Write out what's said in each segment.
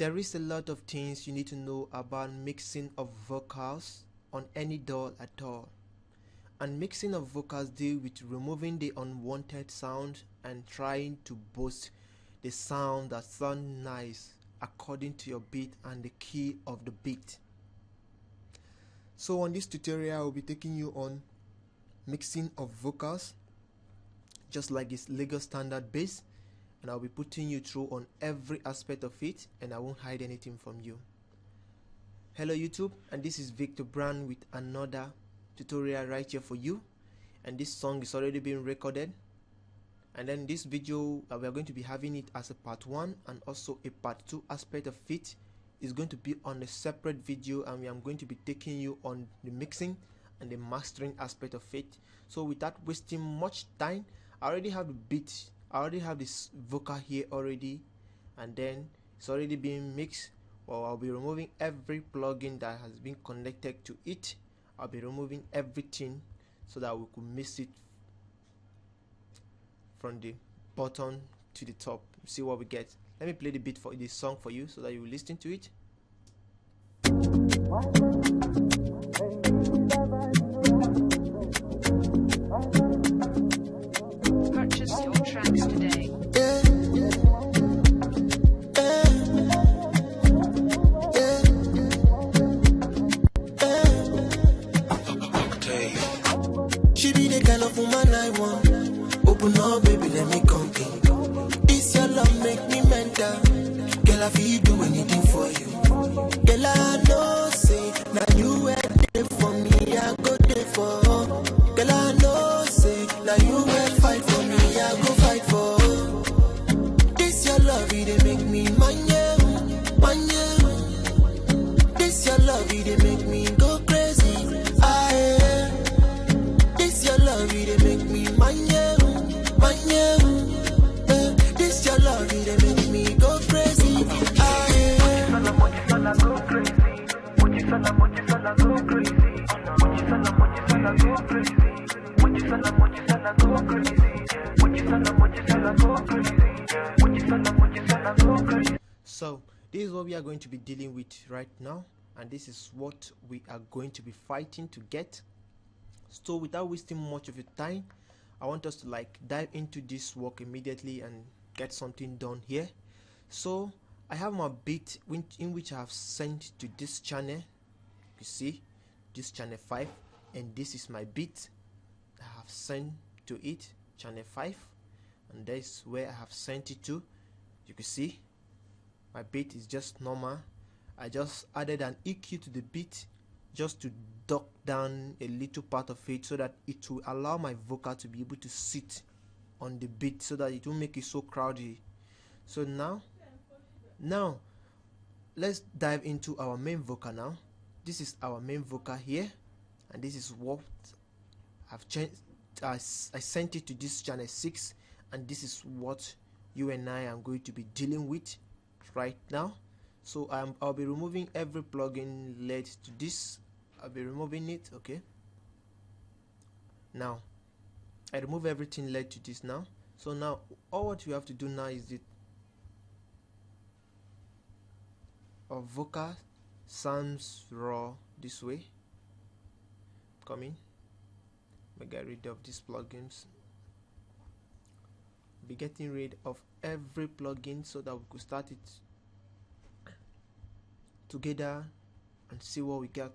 There is a lot of things you need to know about mixing of vocals on any DAW at all. And mixing of vocals deal with removing the unwanted sound and trying to boost the sound that sounds nice according to your beat and the key of the beat. So on this tutorial I will be taking you on mixing of vocals just like its legal standard bass, and I'll be putting you through on every aspect of it, and I won't hide anything from you. Hello YouTube, and this is Victor Brand with another tutorial right here for you. And this song is already being recorded, and then this video we are going to be having it as a part 1 and also a part 2 aspect of it is going to be on a separate video, and I'm going to be taking you on the mixing and the mastering aspect of it. So without wasting much time, I already have the beat, I already have this vocal here already, and then it's already being mixed. Well, I'll be removing every plugin that has been connected to it. I'll be removing everything so that we could mix it from the bottom to the top. See what we get. Let me play the beat for this song for you so that you will listen to it. Purchase your tracks today. She be the kind of woman I want. Open up, baby, let me come in. This your love make me mental. Girl, I feel do anything for you. Girl, I know, say, now you were there for me, I go there for. Girl, I know, say, now you will fight for me, I go fight for. This your love, it make me manya. This your love, it make me go crazy. This your love, it make me manya. This your love, it make me go crazy. So this is what we are going to be dealing with right now, and this is what we are going to be fighting to get. So without wasting much of your time, I want us to dive into this work immediately and get something done here. So I have my beat in which I have sent to this channel. You see this channel 5, and this is my beat I have sent to it, channel 5, and that's where I have sent it to. You can see my beat is just normal. I just added an EQ to the beat just to duck down a little part of it so that it will allow my vocal to be able to sit on the beat so that it won't make it so crowded. So now let's dive into our main vocal now. This is our main vocal here, and this is what I've changed. I sent it to this channel 6, and this is what you and I am going to be dealing with right now. So I'll be removing every plugin led to this. I'll be removing it. Okay, now I remove everything led to this now. So now all what you have to do now is that our vocal sounds raw this way. Coming, we get rid of these plugins. Be getting rid of every plugin so that we could start it together and see what we got.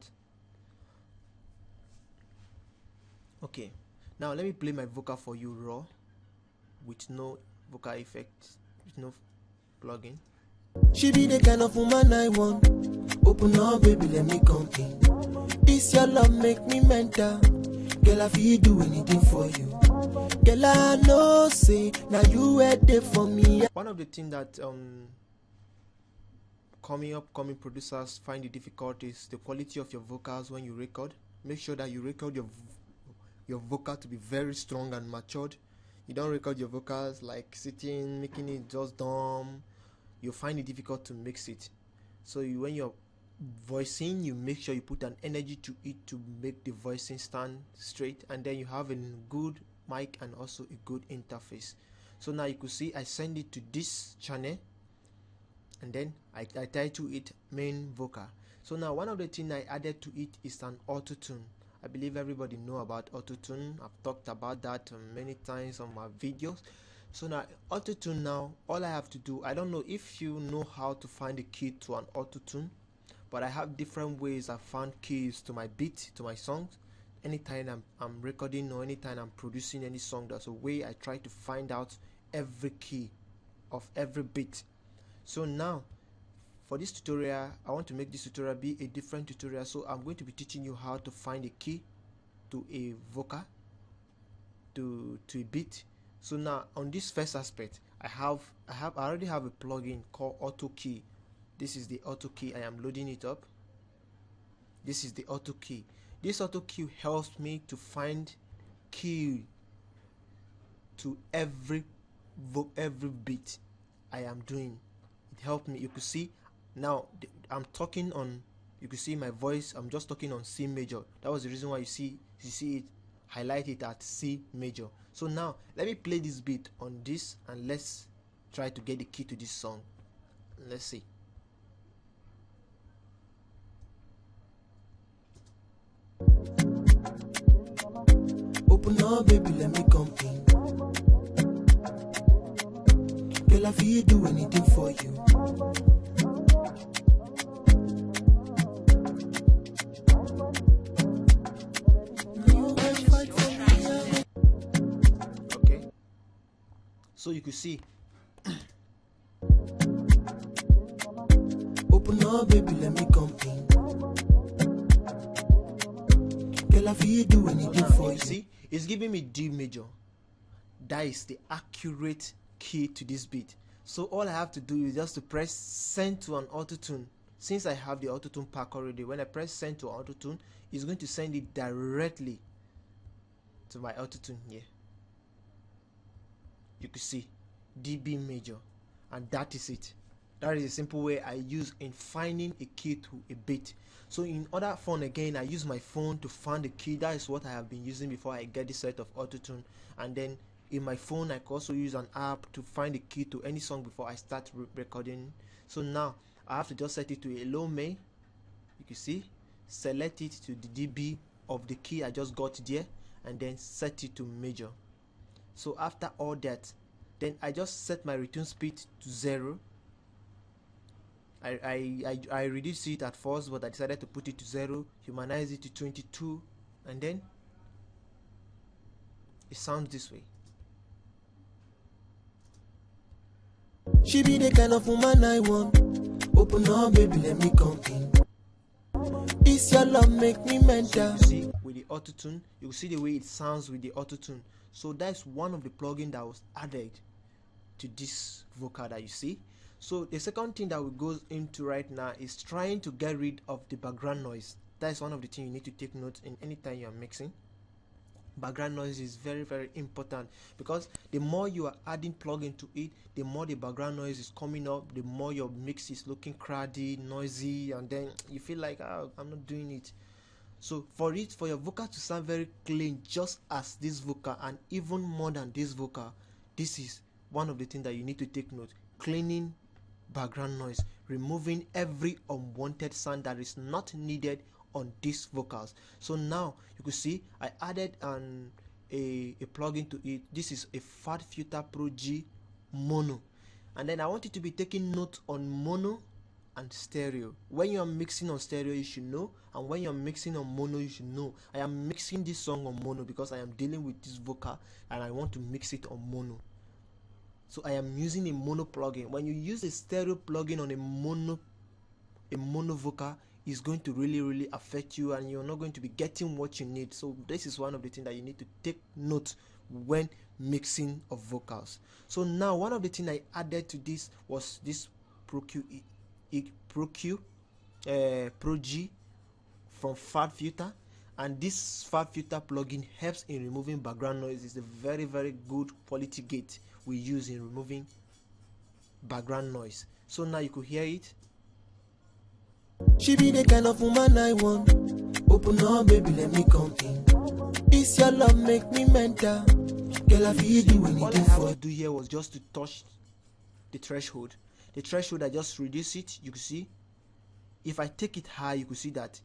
Okay, now let me play my vocal for you raw with no vocal effects, with no plugin. She be the kind of woman I want. Open up, baby, let me come in. This your love make me mental. Girl, I feel do anything for you. Girl, I know, say, now you were there for me. One of the things that upcoming producers find it difficult is the quality of your vocals when you record. Make sure that you record your vocal to be very strong and matured. You don't record your vocals like sitting, making it just dumb. You find it difficult to mix it. So when you're voicing, you make sure you put an energy to it to make the voicing stand straight, and then you have a good mic and also a good interface. So now you could see I send it to this channel, and then I title it main vocal. So now one of the things I added to it is an auto tune. I believe everybody know about auto tune. I've talked about that many times on my videos. So now auto tune, now all I have to do, I don't know if you know how to find the key to an auto tune, but I have different ways I found keys to my beat, to my songs. Anytime I'm recording or anytime I'm producing any song, there's a way I try to find out every key of every beat. So now for this tutorial, I want to make this tutorial be a different tutorial. So I'm going to be teaching you how to find a key to a vocal, to a beat. So now on this first aspect, I already have a plugin called auto key. This is the auto key. I am loading it up. This is the auto key. This auto key helps me to find key to every beat I am doing. It helped me. You could see now I'm talking on, you could see my voice, I'm just talking on C major. That was the reason why you see it highlighted at C major. So now let me play this beat on this and let's try to get the key to this song. Let's see. Open up, baby, let me come in. Girl, I feel do anything for you. Okay, so you could see. Open up, baby, let me come in. Girl, I feel do anything for you. See, it's giving me D major. That is the accurate key to this beat. So all I have to do is just to press send to an auto tune. Since I have the auto tune pack already, when I press send to auto tune, it's going to send it directly to my auto tune here. You can see DB major, and that is it. That is a simple way I use in finding a key to a beat. So in other phone, again, I use my phone to find the key. That is what I have been using before I get this set of auto tune. And then in my phone, I can also use an app to find the key to any song before I start recording. So now I have to just set it to a low May. You can see, select it to the dB of the key I just got there, and then set it to major. So after all that, then I just set my return speed to 0. I reduced it at first, but I decided to put it to 0, humanize it to 22, and then it sounds this way. She be the kind of woman I want. Open up, baby, let me come in. This your love make me mental. So you see with the auto tune, you see the way it sounds with the auto tune. So that's one of the plugins that was added to this vocal that you see. So the second thing that we go into right now is trying to get rid of the background noise. That is one of the things you need to take note in any time you are mixing. Background noise is very, very important, because the more you are adding plugin to it, the more the background noise is coming up, the more your mix is looking crowded, noisy, and then you feel like, oh, I'm not doing it. So for your vocal to sound very clean, just as this vocal and even more than this vocal, this is one of the things that you need to take note. Cleaning background noise, removing every unwanted sound that is not needed on these vocals. So now you can see I added a plugin to it. This is a Fat Filter Pro G mono, and then I want you to be taking note on mono and stereo. When you are mixing on stereo, you should know, and when you are mixing on mono, you should know. I am mixing this song on mono because I am dealing with this vocal and I want to mix it on mono. So I am using a mono plugin. When you use a stereo plugin on a mono vocal, is going to really affect you, and you're not going to be getting what you need. So this is one of the things that you need to take note when mixing of vocals. So now one of the things I added to this was this Pro G from Fat Filter, and this Fat Filter plugin helps in removing background noise. It's a very good quality gate we use in removing background noise. So now you could hear it. She be the kind of woman I want. Open up, baby, let me come in. This your love make me mental. Girl, I feel do anything all I for have to do here was just to touch the threshold. the threshold, I just reduce it. You can see if I take it high, you can see that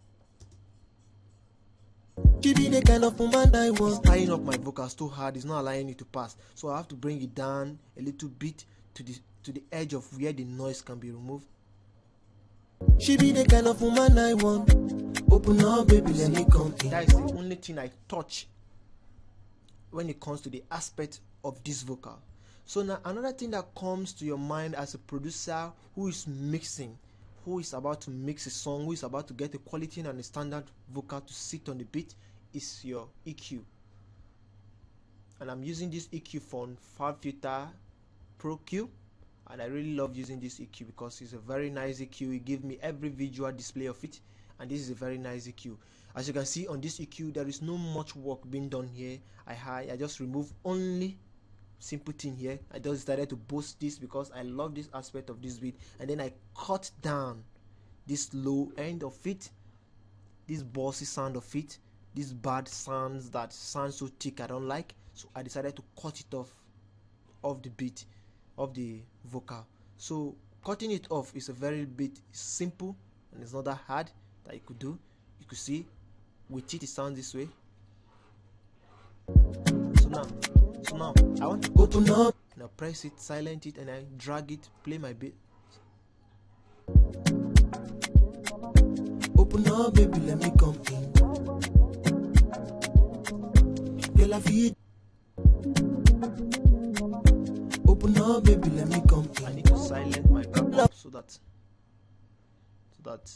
She be the kind of woman I it's want. tying up my vocals too hard. It's not allowing it to pass, so I have to bring it down a little bit to the edge of where the noise can be removed. She be the kind of woman I want. Open up, baby, let me come in. That is the only thing I touch when it comes to the aspect of this vocal. So now another thing that comes to your mind as a producer who is mixing, who is about to mix a song, who is about to get a quality and a standard vocal to sit on the beat, is your EQ. And I'm using this EQ from Fab Filter Pro Q, and I really love using this EQ because it's a very nice EQ. It gives me every visual display of it, and this is a very nice EQ. As you can see on this EQ, there is no much work being done here. I just remove only simple thing here. I just decided to boost this because I love this aspect of this beat, and then I cut down this low end of it, this bossy sound of it, these bad sounds that sound so thick I don't like. So I decided to cut it off the beat of the vocal. So cutting it off is a very bit simple, and it's not that hard that you could do. You could see with it sounds this way. So now I want to Open up. now press it, silent it, and I drag it, play my beat. Open up, baby, let me come in. Girl, I feel. Open up, baby, let me come I in. need to silent my backup so that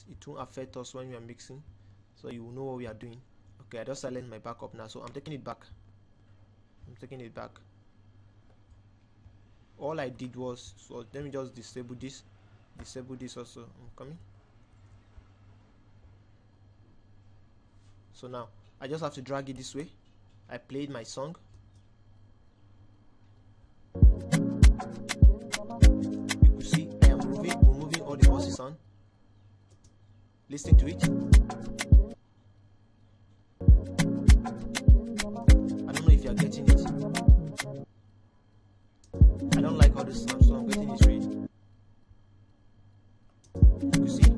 it won't affect us when we are mixing, so you will know what we are doing. Okay, I just silent my backup now, so I'm taking it back. All I did was, so let me just disable this also. I'm coming. So now I just have to drag it this way. I played my song. You can see I am removing all the bossy sound. Listen to it. I don't know if you are getting it. I don't like all the sound, so I'm getting it ready. You see? You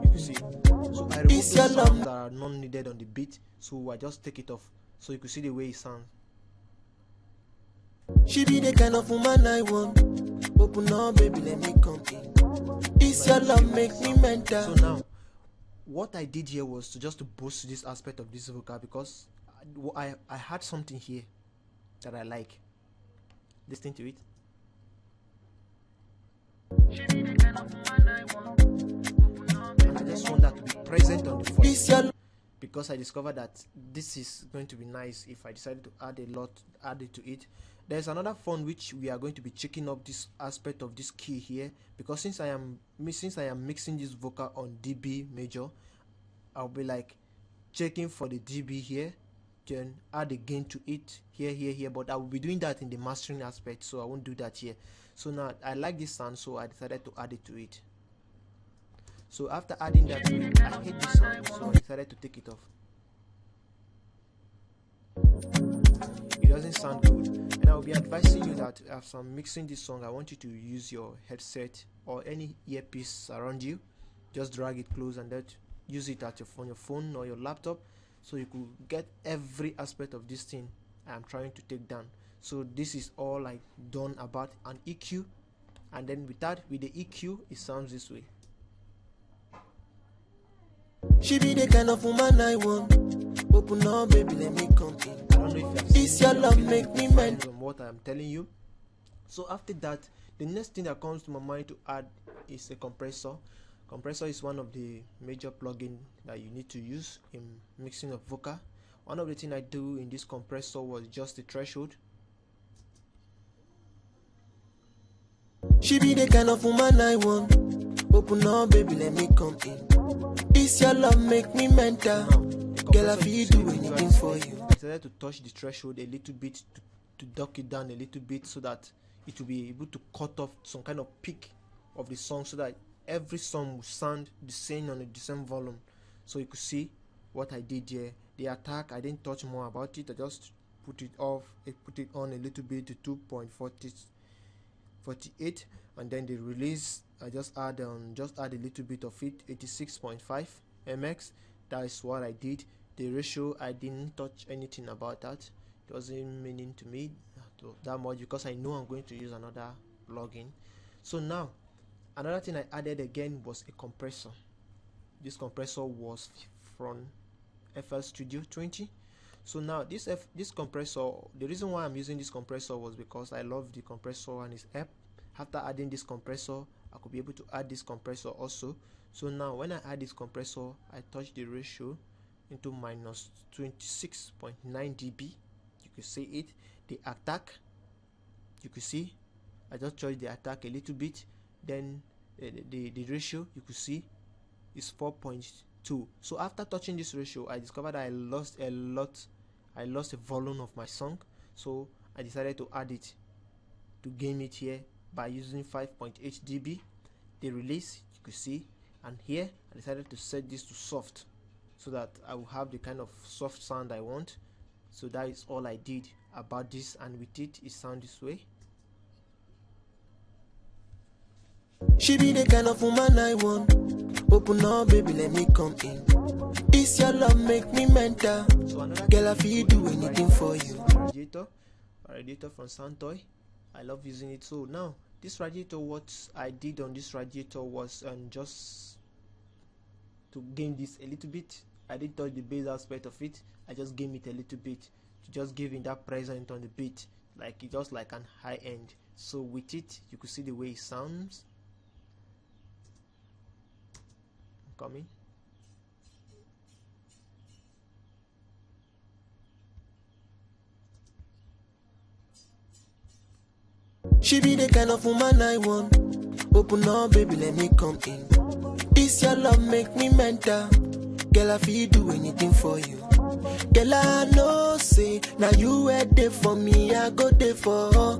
can see. So I remove the sounds that are not needed on the beat, so I just take it off. So you can see the way it sounds. She be the kind of woman I want. Open up, baby, let me come in. It's your love make me mental. So now what I did here was to boost this aspect of this vocal, because I had something here that I like. Listen to it. And I just want that to be present on the It's your voice, because I discovered that this is going to be nice if I decided to add it to it. There's another fun which we are going to be checking up this aspect of this key here, because since I am mixing this vocal on dB major, I'll be like checking for the dB here, then add a gain to it here, but I will be doing that in the mastering aspect, so I won't do that here. So now I like this sound, so I decided to add it to it. So after adding that to it, I hate this sound, so I decided to take it off. It doesn't sound good, and I'll be advising you that as I'm mixing this song, I want you to use your headset or any earpiece around you. Just drag it close and that use it at your phone or your laptop, so you could get every aspect of this thing I'm trying to take down. So this is all I done about an EQ, and then with the EQ it sounds this way. She be the kind of woman I want. Open up, baby, let me come in. I don't know if you have seen It's your love make me mental. from what I'm telling you. So after that, the next thing that comes to my mind to add is a compressor. Compressor is one of the major plugins that you need to use in mixing of vocal. One of the things I do in this compressor was just the threshold. She be the kind of woman I want. Open up, baby, let me come in. It's your love make me mental. Now, the Girl, I compressor feel is do really anything nice. for you. I decided to touch the threshold a little bit to duck it down a little bit, so that it will be able to cut off some kind of peak of the song, so that every song will sound the same on the same volume. So you could see what I did here. The attack, I didn't touch more about it. I just put it on a little bit to 2.48, and then the release I just add a little bit of it, 86.5 mx. That is what I did. The ratio, I didn't touch anything about that. It wasn't meaning to me that much because I know I'm going to use another plugin. So now another thing I added again was a compressor. This compressor was from FL Studio 20. So now this compressor, the reason why I'm using this compressor was because I love the compressor and its app. After adding this compressor, I could be able to add this compressor also. So now when I add this compressor, I touch the ratio into minus 26.9 dB. You can see it. The attack, you can see I just touched the attack a little bit, then the ratio you could see is 4.2. So after touching this ratio, I discovered that I lost a volume of my song, so I decided to add it to gain it here by using 5.8 dB. The release you could see, and here I decided to set this to soft so that I will have the kind of soft sound I want. So that is all I did about this, and with it sounds this way. She be the kind of woman I want. Open up, baby, let me come in. This your love make me mental. So Girl, I feel do anything for you. Radiator from Santoy. I love using it. So now this radiator, what I did on this radiator was just to gain this a little bit. I didn't touch the bass aspect of it. I just gave it a little bit to just give it that presence on the beat, like it just like an high end. So with it, you could see the way it sounds. Coming. She be the kind of woman I want. Open up, baby, let me come in. This your love make me mental. Girl, I feel do anything for you. Girl, I know say now you were there for me, I go there for her.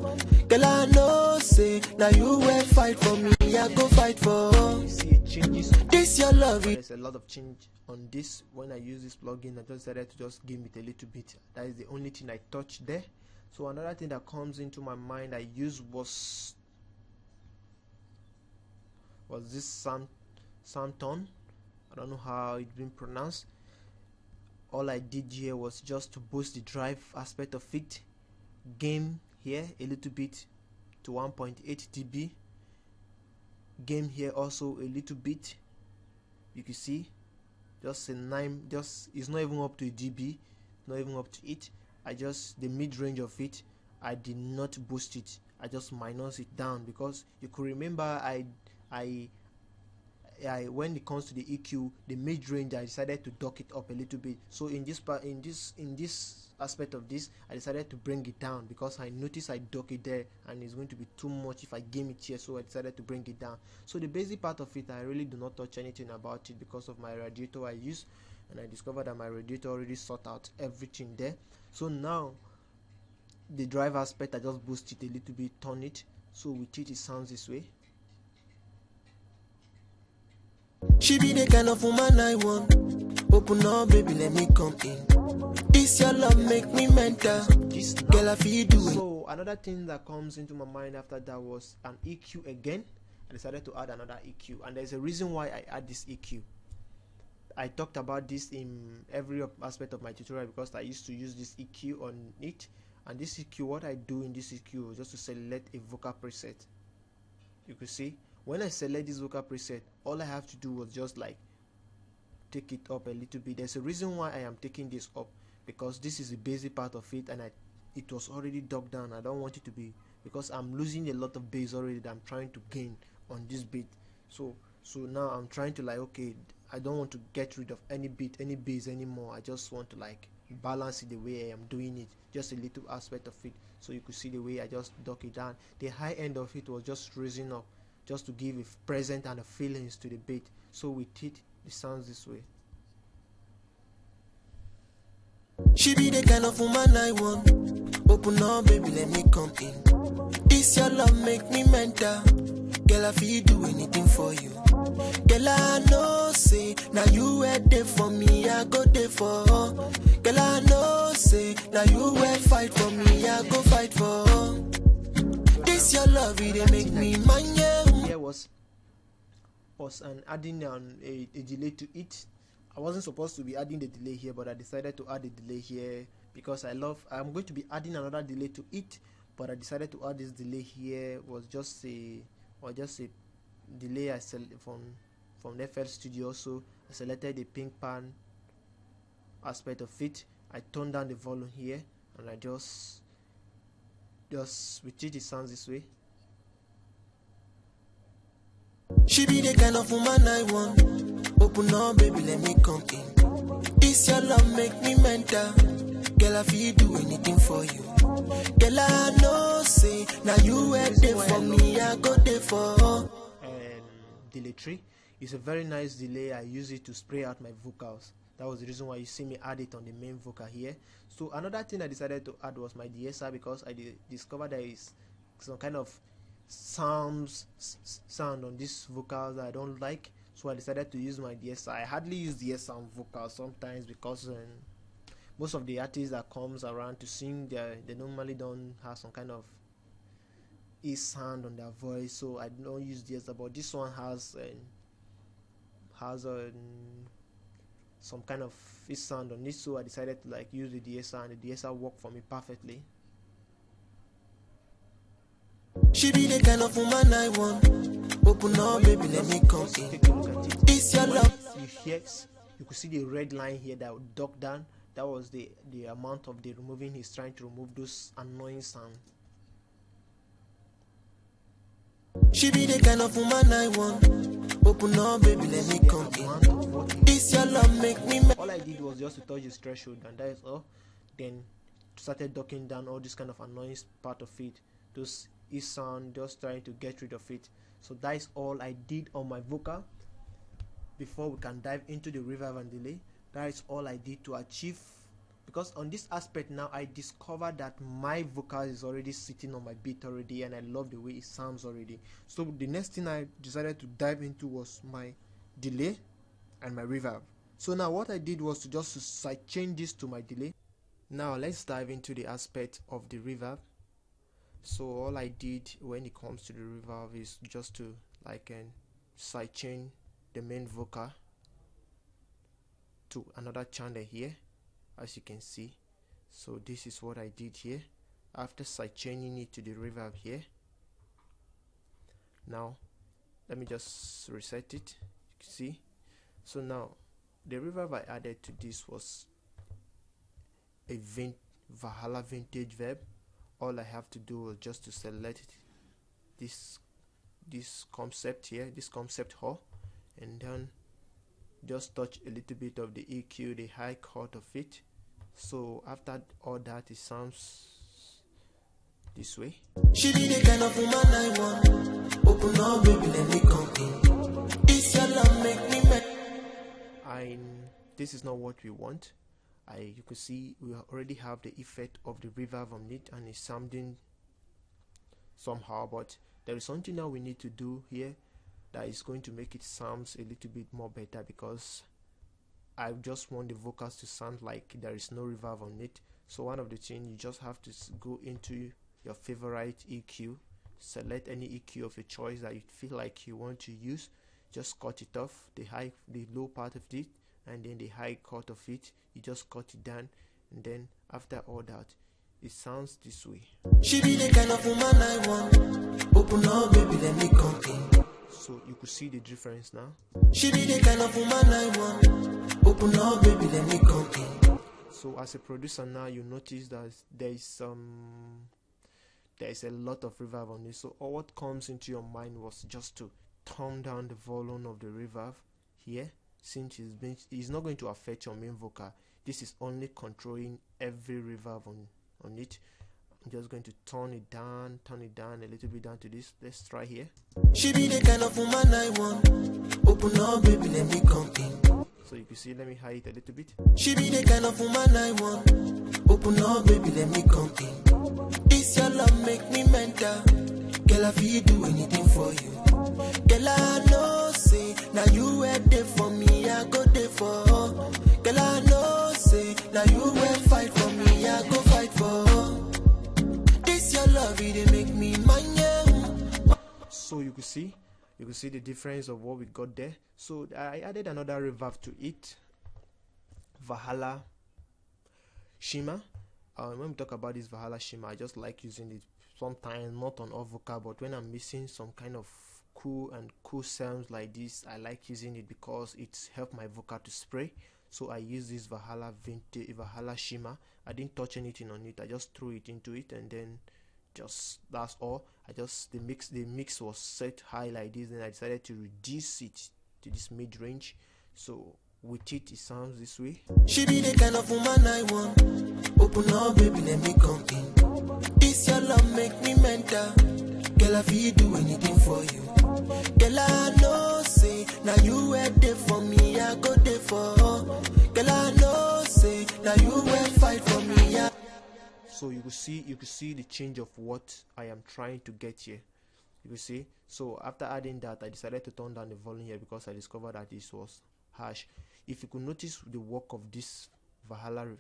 Girl, I know say now you were fight for me, I go fight for her. You see it changes. This your love. There's a lot of change on this. When I use this plugin, I just decided to just give it a little bit. That is the only thing I touched there. So another thing that comes into my mind I used was this Samton. I don't know how it's been pronounced. All I did here was just to boost the drive aspect of it. Gain here a little bit to 1.8 dB. Gain here also a little bit. You can see just a 9, just it's not even up to a dB, not even up to it. I just, the mid-range of it, I did not boost it. I just minus it down because you could remember I when it comes to the EQ, the mid-range, I decided to dock it up a little bit. So in this part, in this aspect of this, I decided to bring it down because I noticed I dock it there and it's going to be too much if I game it here. So I decided to bring it down. So the basic part of it, I really do not touch anything about it because of my radiator I use, and I discovered that my radiator already sort out everything there. So now the drive aspect, I just boost it a little bit, turn it, so with it sounds this way. She be the kind of woman I want. Open up, baby, let me come in. This your love make me mental. Girl, I feel do it. So another thing that comes into my mind after that was an EQ again. I decided to add another EQ, and there's a reason why I add this EQ. I talked about this in every aspect of my tutorial because I used to use this EQ on it. And this EQ, what I do in this EQ is just to select a vocal preset. You can see when I select this vocal preset, all I have to do was just like take it up a little bit. There's a reason why I am taking this up, because this is the basic part of it, and it was already dug down. I don't want it to be, because I'm losing a lot of bass already that I'm trying to gain on this beat. So now I'm trying to like, okay, I don't want to get rid of any beat, any bass anymore. I just want to like balance it the way I am doing it, just a little aspect of it. So you could see the way I just dug it down. The high end of it was just raising up, just to give a present and a feelings to the beat. So with it sounds this way. She be the kind of woman I want. Open up, baby, let me come in. This your love make me mental. Girl, I feel do anything for you. Girl, I know, say, now you were there for me, I go there for. Girl, I know, say, now you were fight for me, I go fight for. This your love, it make me mania. Here was an adding a delay to it. I wasn't supposed to be adding the delay here, but I decided to add a delay here because I'm going to be adding another delay to it, but I decided to add this delay here. Was just a delay I selected from FL Studio. So I selected the pink pan aspect of it. I turned down the volume here, and I just switch it sounds this way. She be the kind of woman I want. Open up, baby, let me come in. This your love make me mental. Girl, I feel do anything for you. Girl, I know, say, now you were there for me, I go there for. Delay 3 is a very nice delay. I use it to spray out my vocals. That was the reason why you see me add it on the main vocal here. So another thing I decided to add was my DSR, because I discovered there is some kind of sound on these vocals that I don't like, so I decided to use my DSR. I hardly use DSR on vocals sometimes because most of the artists that comes around to sing, they normally don't have some kind of sound on their voice, so I don't use DSR. But this one has some kind of sound on it, so I decided to use the DSR, and the DSR worked for me perfectly. She be the kind of woman I want. Open up, baby, let me come in. Take a look at it. It's your love. You could see the red line here that would duck down. That was the amount of the removing. He's trying to remove those annoying sounds. She be the kind of woman I want. Open up, baby, let me come in. This your love make me. All I did was just to touch his threshold, and that is all. Then started ducking down all this kind of annoying part of it. Those sound, just trying to get rid of it. So that is all I did on my vocal. Before we can dive into the reverb and delay, that is all I did to achieve, because on this aspect now I discovered that my vocal is already sitting on my beat already, and I love the way it sounds already. So the next thing I decided to dive into was my delay and my reverb. So now what I did was to just side chain this to my delay. Now let's dive into the aspect of the reverb. So all I did when it comes to the reverb is just to side chain the main vocal to another channel here, as you can see. So this is what I did here after side chaining it to the reverb here. Now let me just reset it. You can see. So now the reverb I added to this was a Valhalla vintage verb. All I have to do is just to select this concept here, this concept hall, and then just touch a little bit of the EQ, the high cut of it. So after all that, it sounds this way. She be the kind of woman I want. Open up, baby, let me come in. This your love make me mad. This is not what we want. You can see we already have the effect of the reverb on it, and it's sounding somehow, but there is something that we need to do here that is going to make it sound a little bit more better, because I just want the vocals to sound like there is no reverb on it. So one of the things, you just have to go into your favorite EQ, select any EQ of your choice that you feel like you want to use, just cut it off, the low part of it, and then the high cut of it, you just cut it down, and then after all that, it sounds this way. She be the kind of woman I want. Open up, baby, let me come in. So you could see the difference now. She be the kind of woman I want. Open up, baby, let me come in. So as a producer now, you notice that there is a lot of reverb on this. So all what comes into your mind was just to turn down the volume of the reverb here, since it's not going to affect your main vocal. This is only controlling every reverb on it. I'm just going to turn it down a little bit down to this. Let's try here. She be the kind of woman I want. Open up, baby, let me come in. So you can see, let me hide it a little bit. She be the kind of woman I want. Open up, baby, let me come in. This your love make me mental. Girl, I feel do anything for you. Girl, I know, say, now you were there for me, I go there for. Girl, I know, say, now you will fight for me, I go fight for. This your love, it make me mine. So you could see the difference of what we got there. So I added another reverb to it, Valhalla Shimmer. When we talk about this Valhalla Shimmer, I just like using it sometimes, not on all vocal, but when I'm missing some kind of cool sounds like this, I like using it because it's helped my vocal to spray. So I use this Valhalla Shimmer. I didn't touch anything on it, I just threw it into it, and then just that's all. The mix was set high like this, and I decided to reduce it to this mid-range. So with it sounds this way. She be the kind of woman I want. Open up, baby, let me come in. This your love make me mental. Girl, I feel do anything for you. Girl, I know, say, now you were there for me, I go there for. Girl, I know, say, now you will fight for me, yeah. So you could see the change of what I am trying to get here. You will see. So after adding that, I decided to turn down the volume here because I discovered that this was harsh. If you could notice the work of this Valhalla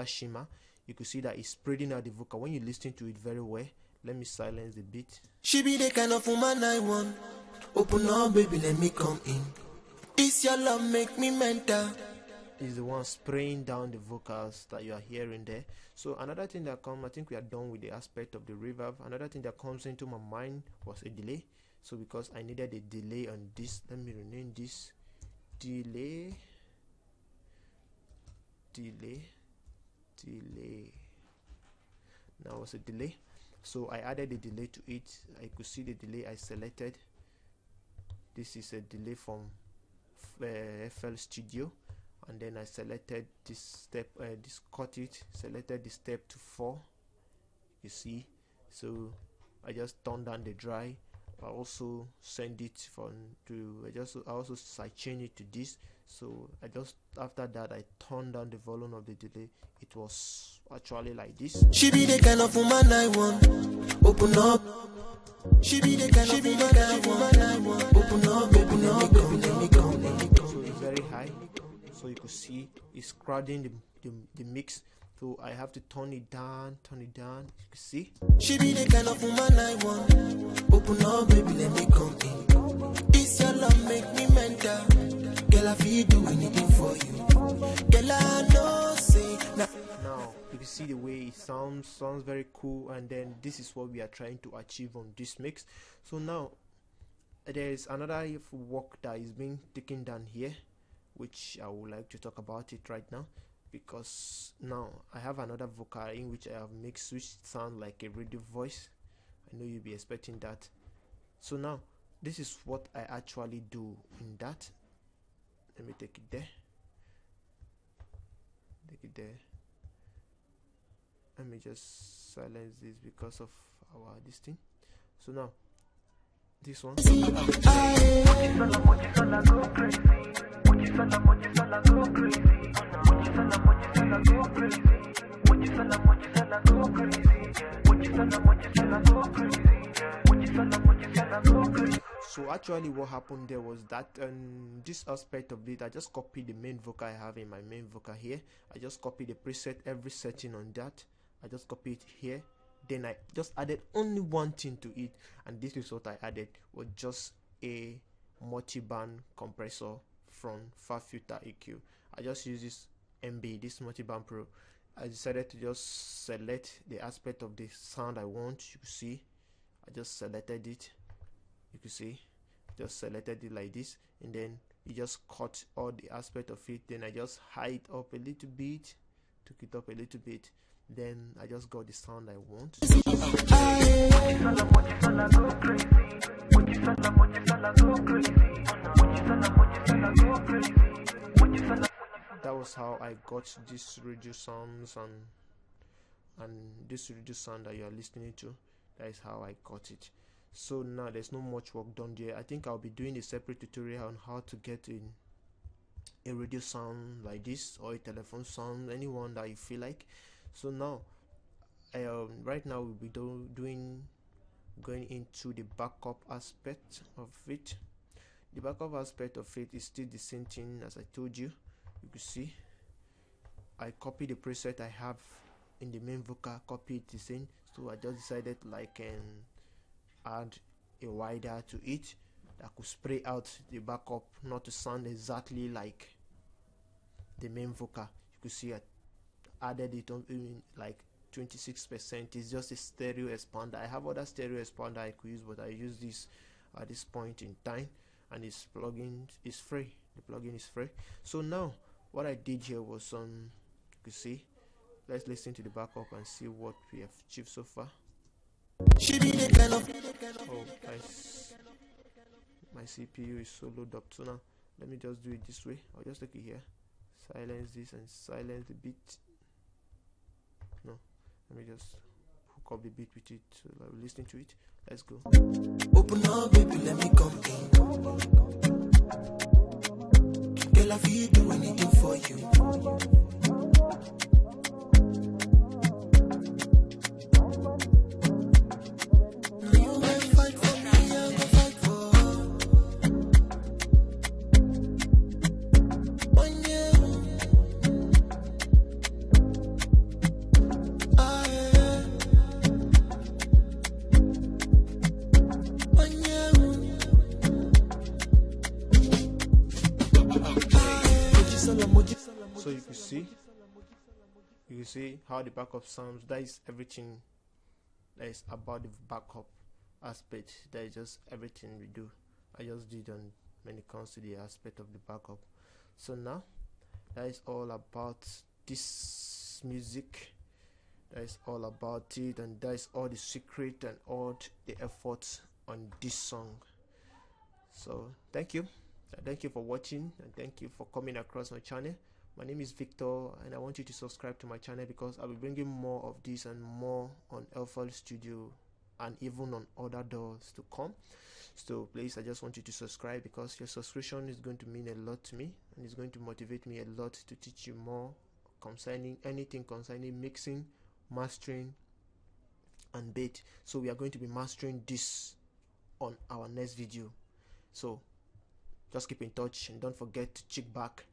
Shimmer, you could see that it's spreading out the vocal. When you listen to it very well, let me silence the beat. She be the kind of woman I want. Open up, baby, let me come in. This your love make me mental. Is the one spraying down the vocals that you are hearing there. So another thing that comes, I think we are done with the aspect of the reverb. Another thing that comes into my mind was a delay. So because I needed a delay on this, let me rename this delay. Now was a delay. So I added a delay to it. I could see the delay I selected. This is a delay from FL Studio, and then I selected this step, selected the step to 4. You see, so I just turned down the dry. I also send it I also side chain it to this. So after that I turned down the volume of the delay. It was actually like this. She be the kind of woman I want. Open up. She be the kind of woman I want. Open up, baby, let me come. So it's very high. So you could see it's crowding the mix. So I have to turn it down. You can see. She be the kind of woman I want. Open up, baby, let me come in. This your love make me mental. Girl, I feel do anything for you. Girl, I know, say. Now you can see the way it sounds very cool, and then this is what we are trying to achieve on this mix. So now there is another work that is being taken down here, which I would like to talk about it right now, because now I have another vocal in which I have mixed, which sounds like a radio voice. I know you'll be expecting that. So now this is what I actually do in that. Let me take it there. Let me just silence this because of our this thing. So now this one. So actually what happened there was that this aspect of it, I just copied the main vocal I have in my main vocal here. I just copied the preset, every setting on that. I just copied it here. Then I just added only one thing to it, and this is what I added, was just a multi-band compressor from Far Filter EQ. I just use this this multi-band pro. I decided to just select the aspect of the sound I want. You can see I just selected it. You can see just selected it like this, and then you just cut all the aspect of it. Then I just hide it up a little bit, took it up a little bit, then I just got the sound I want. That was how I got this radio sounds and this radio sound that you are listening to. That is how I got it. So now there's no much work done there. I think I'll be doing a separate tutorial on how to get in a radio sound like this, or a telephone sound, anyone that you feel like. So now right now we'll be doing going into the backup aspect of it. The backup aspect of it is still the same thing as I told you. You can see I copy the preset I have in the main vocal, copy it the same. So I just decided like add a wider to it that could spray out the backup, not to sound exactly like the main vocal. You could see I added it on in like 26%. It's just a stereo expander. I have other stereo expander I could use, but I use this at this point in time, and this plugin is free. The plugin is free. So now what I did here was you can see, let's listen to the backup and see what we have achieved so far. Oh guys, my CPU is so loaded up, so now let me just do it this way. I'll just take it here, silence this and silence the beat. No, let me just hook up the beat with it so that we're listening to it. Let's go. Open up, baby, let me come in. Girl, I feel do anything for you. So you can see how the backup sounds. That is everything that is about the backup aspect. That is just everything we do. I just did on when it comes to the aspect of the backup. So now that is all about this music. That is all about it, and that is all the secret and all the efforts on this song. So thank you for watching, and thank you for coming across my channel. My name is Victor, and I want you to subscribe to my channel because I'll be bringing more of this and more on FL Studio and even on other doors to come. So please, I just want you to subscribe because your subscription is going to mean a lot to me, and it's going to motivate me a lot to teach you more concerning anything concerning mixing, mastering and beat. So we are going to be mastering this on our next video. So just keep in touch, and don't forget to check back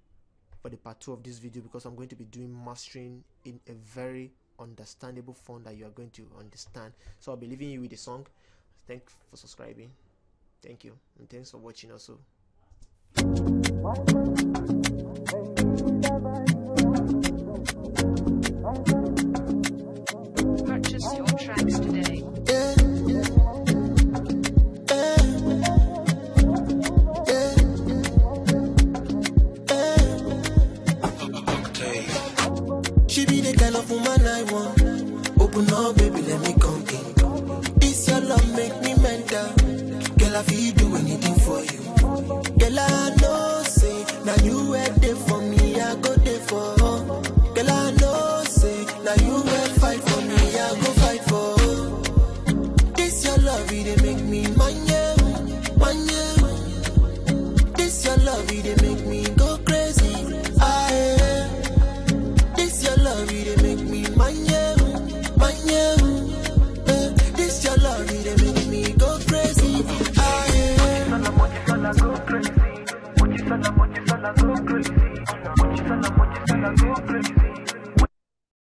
for the part 2 of this video because I'm going to be doing mastering in a very understandable font that you are going to understand. So I'll be leaving you with a song. Thanks for subscribing. Thank you, and thanks for watching also. Purchase your tracks today. She be the kind of woman I want. Open up, baby, let me come in. This your love make me mental. Girl, I feel do anything for you. Girl, I know, say, now you were there for me, I go there for. Girl, I know, say, now you will fight for me, I go fight for. This your love, it make me manya. This your love, it make me